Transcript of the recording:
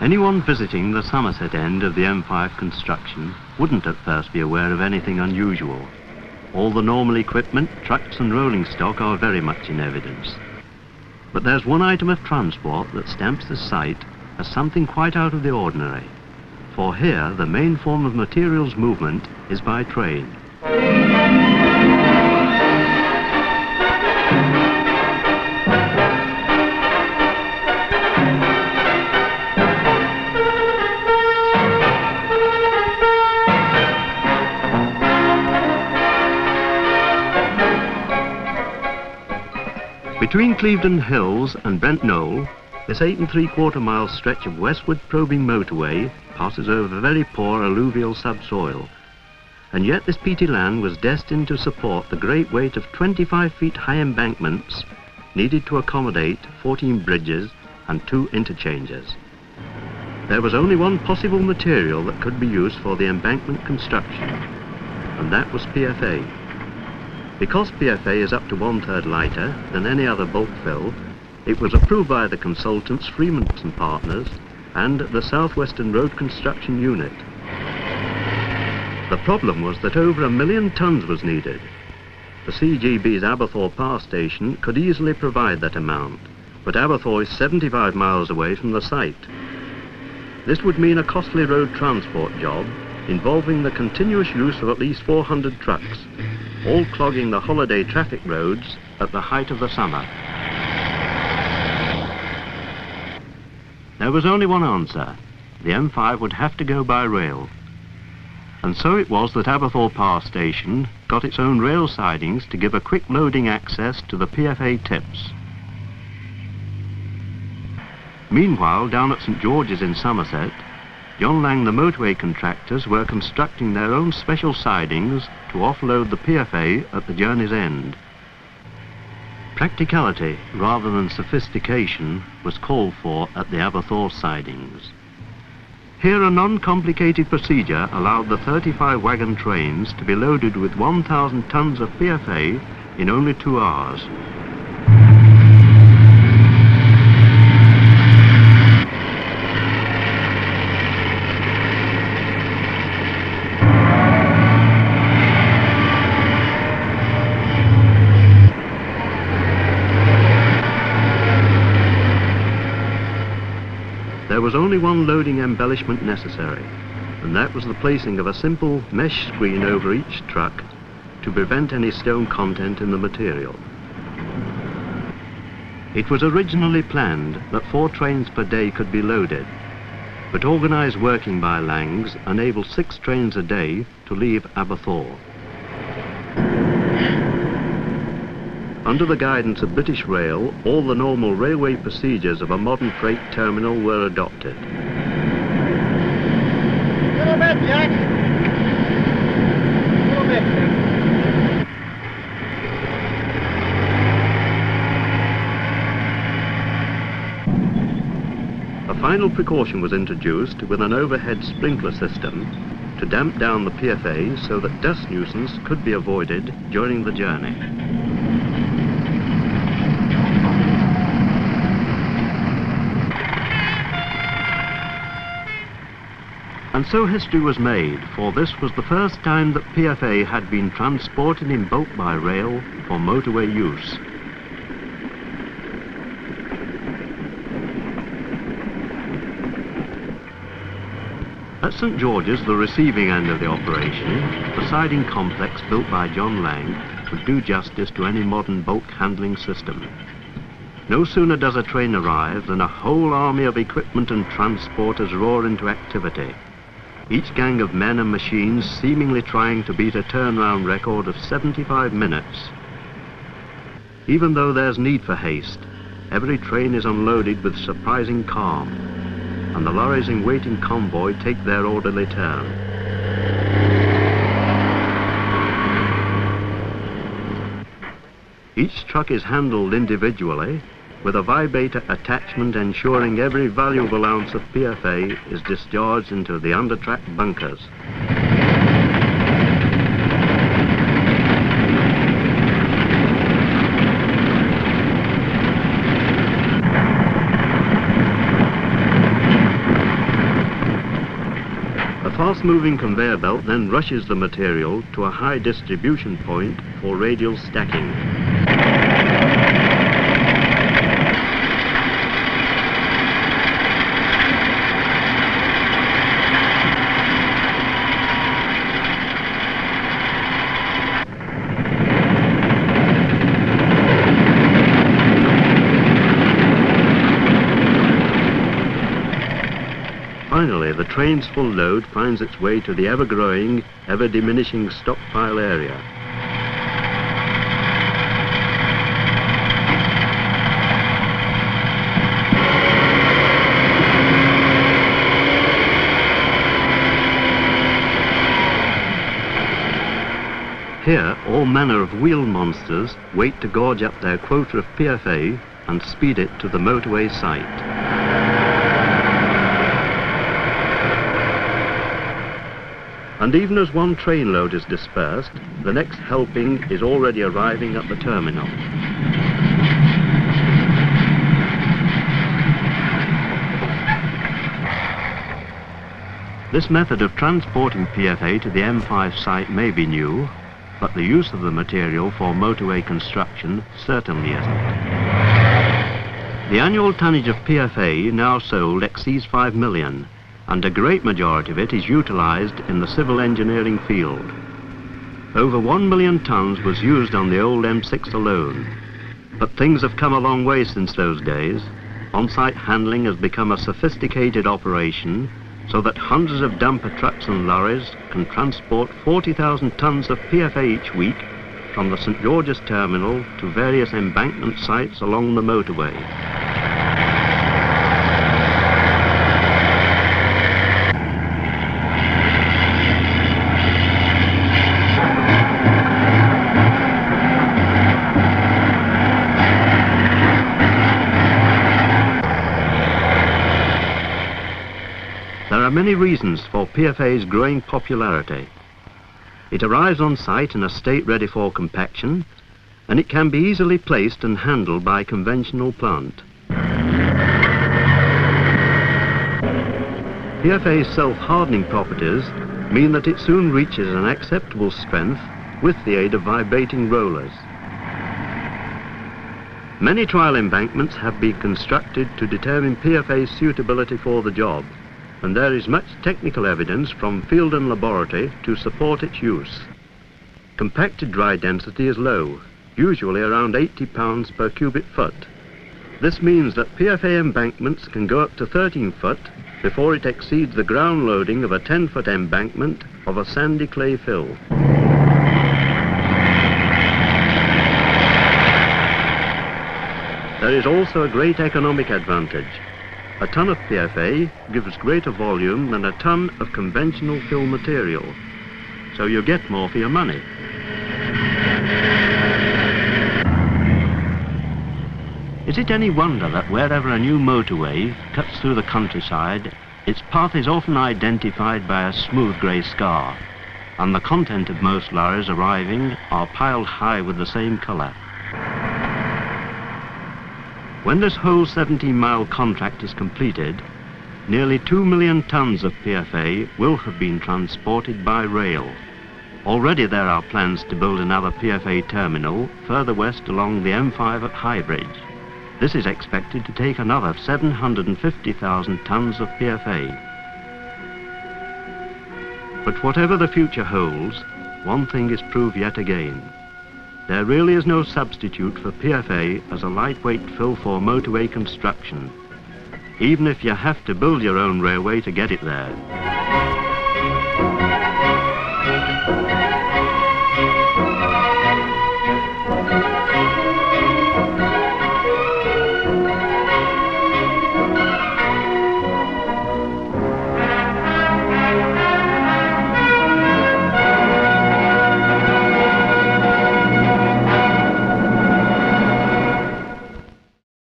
Anyone visiting the Somerset end of the M5 construction wouldn't at first be aware of anything unusual. All the normal equipment, trucks and rolling stock are very much in evidence. But there's one item of transport that stamps the site as something quite out of the ordinary. For here, the main form of materials movement is by train. Between Clevedon Hills and Brent Knoll, this 8 3/4 mile stretch of westward probing motorway passes over very poor alluvial subsoil. And yet this peaty land was destined to support the great weight of 25 feet high embankments needed to accommodate 14 bridges and 2 interchanges. There was only one possible material that could be used for the embankment construction, and that was PFA. Because PFA is up to 1/3 lighter than any other bulk fill, it was approved by the consultants Freeman & Partners and the Southwestern Road Construction Unit. The problem was that over 1 million tons was needed. The CGB's Abathor power station could easily provide that amount, but Abathor is 75 miles away from the site. This would mean a costly road transport job involving the continuous use of at least 400 trucks, all clogging the holiday traffic roads at the height of the summer. There was only one answer. The M5 would have to go by rail. And so it was that Abathor Power Station got its own rail sidings to give a quick loading access to the PFA tips. Meanwhile, down at St George's in Somerset, John Lang, the motorway contractors, were constructing their own special sidings to offload the PFA at the journey's end. Practicality rather than sophistication was called for at the Abathor sidings. Here a non-complicated procedure allowed the 35 wagon trains to be loaded with 1,000 tons of PFA in only 2 hours. There was only one loading embellishment necessary, and that was the placing of a simple mesh screen over each truck to prevent any stone content in the material. It was originally planned that 4 trains per day could be loaded, but organised working by Langs enabled 6 trains a day to leave Abathor. Under the guidance of British Rail, all the normal railway procedures of a modern freight terminal were adopted. A little bit, Jack. A little bit. A final precaution was introduced with an overhead sprinkler system to damp down the PFA so that dust nuisance could be avoided during the journey. And so history was made, for this was the first time that PFA had been transported in bulk by rail for motorway use. At St George's, the receiving end of the operation, the siding complex built by John Lang would do justice to any modern bulk handling system. No sooner does a train arrive than a whole army of equipment and transporters roar into activity. Each gang of men and machines seemingly trying to beat a turnaround record of 75 minutes. Even though there's need for haste, every train is unloaded with surprising calm, and the lorries in waiting convoy take their orderly turn. Each truck is handled individually, with a vibrator attachment ensuring every valuable ounce of PFA is discharged into the under-track bunkers. fast-moving conveyor belt then rushes the material to a high distribution point for radial stacking. Finally, the train's full load finds its way to the ever-growing, ever-diminishing stockpile area. Here, all manner of wheel monsters wait to gorge up their quota of PFA and speed it to the motorway site. And even as one train load is dispersed, the next helping is already arriving at the terminal. This method of transporting PFA to the M5 site may be new, but the use of the material for motorway construction certainly isn't. The annual tonnage of PFA now sold exceeds 5 million. And a great majority of it is utilised in the civil engineering field. Over 1 million tonnes was used on the old M6 alone. But things have come a long way since those days. On-site handling has become a sophisticated operation, so that hundreds of dumper trucks and lorries can transport 40,000 tonnes of PFA each week from the St George's terminal to various embankment sites along the motorway. There are many reasons for PFA's growing popularity. It arrives on site in a state ready for compaction, and it can be easily placed and handled by a conventional plant. PFA's self-hardening properties mean that it soon reaches an acceptable strength with the aid of vibrating rollers. Many trial embankments have been constructed to determine PFA's suitability for the job, and there is much technical evidence from field and laboratory to support its use. Compacted dry density is low, usually around 80 pounds per cubic foot. This means that PFA embankments can go up to 13 foot before it exceeds the ground loading of a 10-foot embankment of a sandy clay fill. There is also a great economic advantage. A ton of PFA gives greater volume than a ton of conventional fill material, so you get more for your money. Is it any wonder that wherever a new motorway cuts through the countryside, its path is often identified by a smooth grey scar, and the content of most lorries arriving are piled high with the same colour? When this whole 17-mile contract is completed, nearly 2 million tonnes of PFA will have been transported by rail. Already there are plans to build another PFA terminal further west along the M5 at High Bridge. This is expected to take another 750,000 tonnes of PFA. But whatever the future holds, one thing is proved yet again. There really is no substitute for PFA as a lightweight fill for motorway construction, even if you have to build your own railway to get it there.